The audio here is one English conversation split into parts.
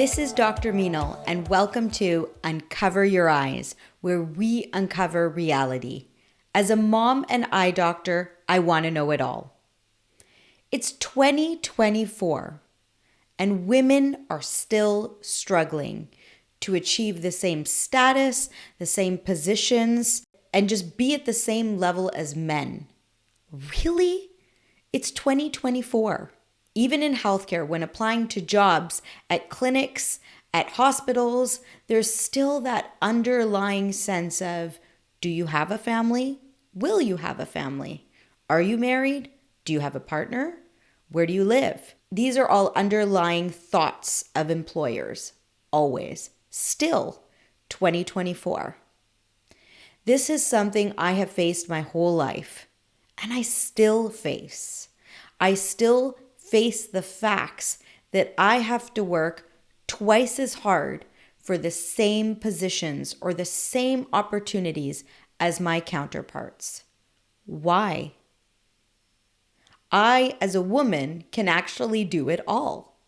This is Dr. Meenal, and welcome to Uncover Your Eyes, where we uncover reality. As a mom and eye doctor, I want to know it all. It's 2024, and women are still struggling to achieve the same status, the same positions, and just be at the same level as men. Really? It's 2024. Even in healthcare, when applying to jobs at clinics, at hospitals, there's still that underlying sense of, do you have a family? Will you have a family? Are you married? Do you have a partner? Where do you live? These are all underlying thoughts of employers, always. Still, 2024. This is something I have faced my whole life, and I still face. I still face the facts that I have to work twice as hard for the same positions or the same opportunities as my counterparts. Why? I, as a woman, can actually do it all.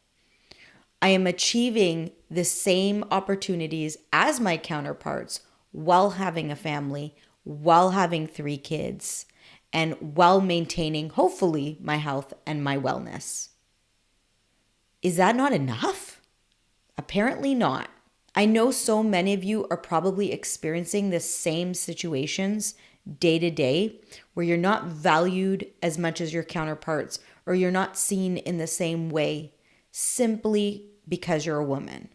I am achieving the same opportunities as my counterparts while having a family, while having 3 kids, and while maintaining, hopefully, my health and my wellness. Is that not enough? Apparently not. I know so many of you are probably experiencing the same situations day to day where you're not valued as much as your counterparts or you're not seen in the same way simply because you're a woman.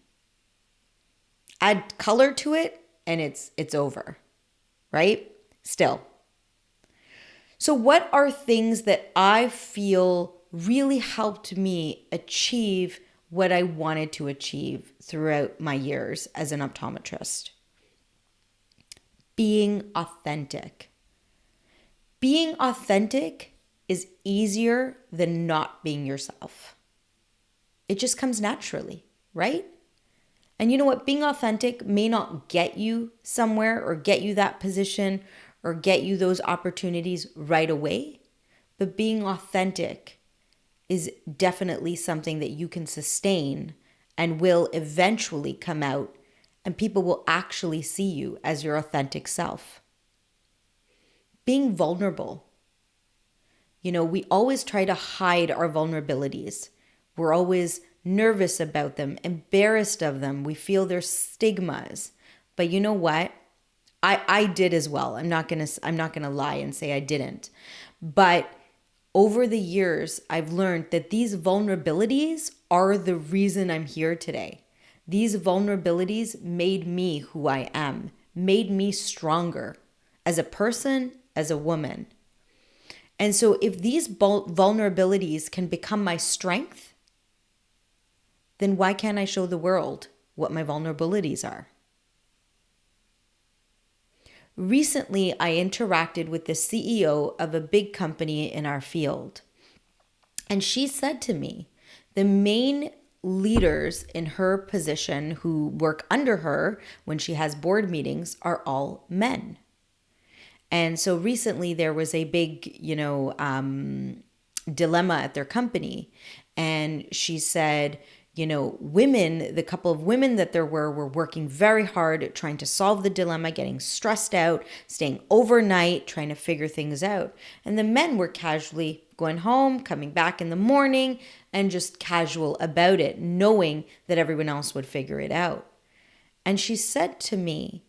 Add color to it and it's over, right? Still. So what are things that I feel really helped me achieve what I wanted to achieve throughout my years as an optometrist? Being authentic. Being authentic is easier than not being yourself. It just comes naturally, right? And you know what? Being authentic may not get you somewhere or get you that position or get you those opportunities right away, but being authentic is definitely something that you can sustain and will eventually come out, and people will actually see you as your authentic self. Being vulnerable. You know, we always try to hide our vulnerabilities. We're always nervous about them, embarrassed of them. We feel there's stigmas. But you know what? I did as well. I'm not gonna lie and say I didn't. But over the years, I've learned that these vulnerabilities are the reason I'm here today. These vulnerabilities made me who I am, made me stronger as a person, as a woman. And so if these vulnerabilities can become my strength, then why can't I show the world what my vulnerabilities are? Recently, I interacted with the CEO of a big company in our field. And she said to me, the main leaders in her position who work under her when she has board meetings are all men. And so recently there was a big, dilemma at their company. And she said, women, the couple of women that there were working very hard at trying to solve the dilemma, getting stressed out, staying overnight, trying to figure things out. And the men were casually going home, coming back in the morning, and just casual about it, knowing that everyone else would figure it out. And she said to me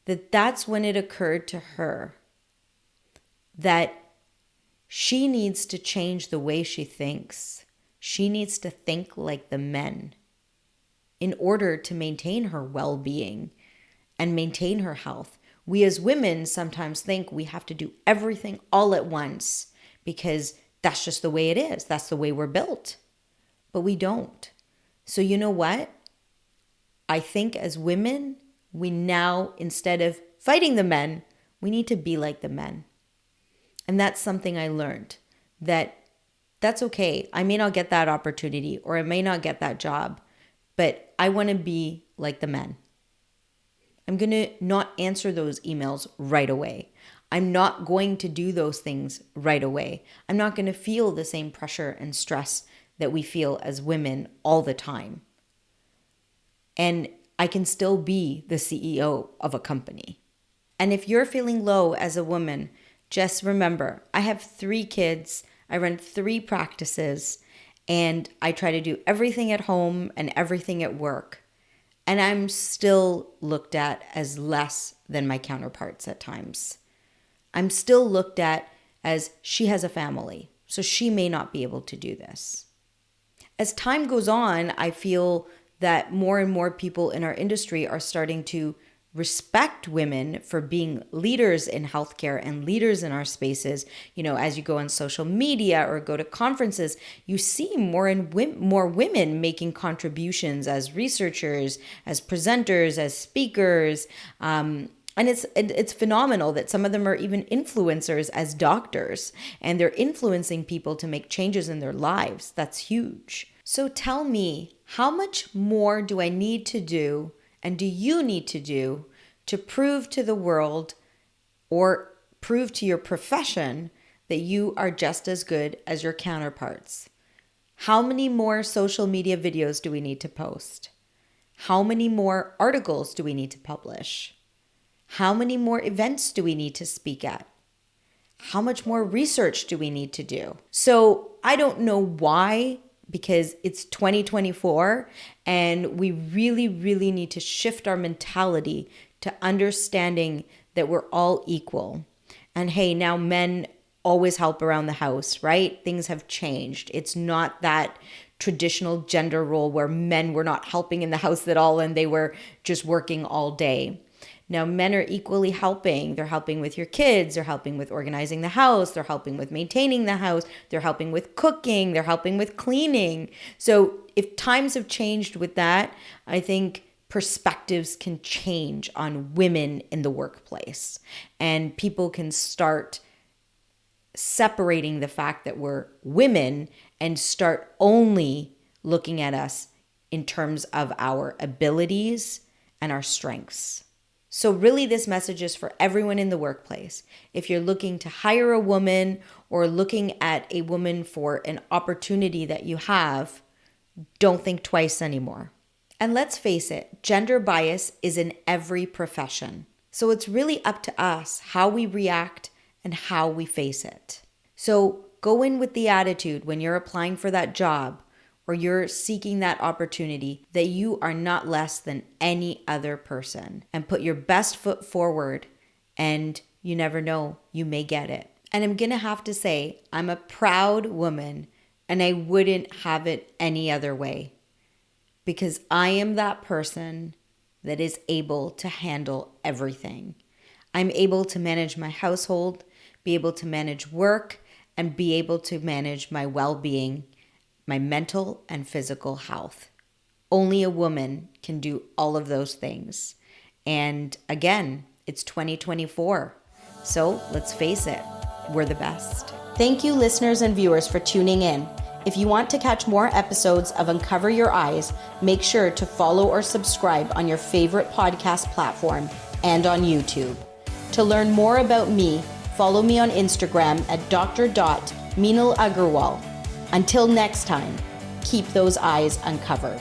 that that's when it occurred to her that she needs to change the way she thinks. She needs to think like the men in order to maintain her well-being and maintain her health. We as women sometimes think we have to do everything all at once because that's just the way it is. That's the way we're built. But we don't. So you know what? I think as women, we now, instead of fighting the men, we need to be like the men. And that's something I learned, that's okay. I may not get that opportunity or I may not get that job, but I want to be like the men. I'm going to not answer those emails right away. I'm not going to do those things right away. I'm not going to feel the same pressure and stress that we feel as women all the time. and I can still be the CEO of a company. And if you're feeling low as a woman, just remember, I have 3 kids, I run 3 practices, and I try to do everything at home and everything at work. And I'm still looked at as less than my counterparts at times. I'm still looked at as she has a family, so she may not be able to do this. As time goes on, I feel that more and more people in our industry are starting to respect women for being leaders in healthcare and leaders in our spaces. You know, as you go on social media or go to conferences, you see more women making contributions as researchers, as presenters, as speakers. And it's phenomenal that some of them are even influencers as doctors, and they're influencing people to make changes in their lives. That's huge. So tell me, how much more do I need to do, and do you need to do, to prove to the world or prove to your profession that you are just as good as your counterparts? How many more social media videos do we need to post? How many more articles do we need to publish? How many more events do we need to speak at? How much more research do we need to do? So I don't know why, because it's 2024 and we really, really need to shift our mentality to understanding that we're all equal. And hey, now men always help around the house, right? Things have changed. It's not that traditional gender role where men were not helping in the house at all and they were just working all day. Now, men are equally helping. They're helping with your kids. They're helping with organizing the house. They're helping with maintaining the house. They're helping with cooking. They're helping with cleaning. So if times have changed with that, I think perspectives can change on women in the workplace. And people can start separating the fact that we're women and start only looking at us in terms of our abilities and our strengths. So really, this message is for everyone in the workplace. If you're looking to hire a woman or looking at a woman for an opportunity that you have, don't think twice anymore. And let's face it, gender bias is in every profession. So it's really up to us how we react and how we face it. So go in with the attitude when you're applying for that job or you're seeking that opportunity that you are not less than any other person, and put your best foot forward, and you never know, you may get it. And I'm gonna have to say, I'm a proud woman and I wouldn't have it any other way, because I am that person that is able to handle everything. I'm able to manage my household, be able to manage work, and be able to manage my well-being, my mental and physical health. Only a woman can do all of those things. And again, it's 2024. So let's face it, we're the best. Thank you, listeners and viewers, for tuning in. If you want to catch more episodes of Uncover Your Eyes, make sure to follow or subscribe on your favorite podcast platform and on YouTube. To learn more about me, follow me on Instagram at dr.Meenal Agarwal. Until next time, keep those eyes uncovered.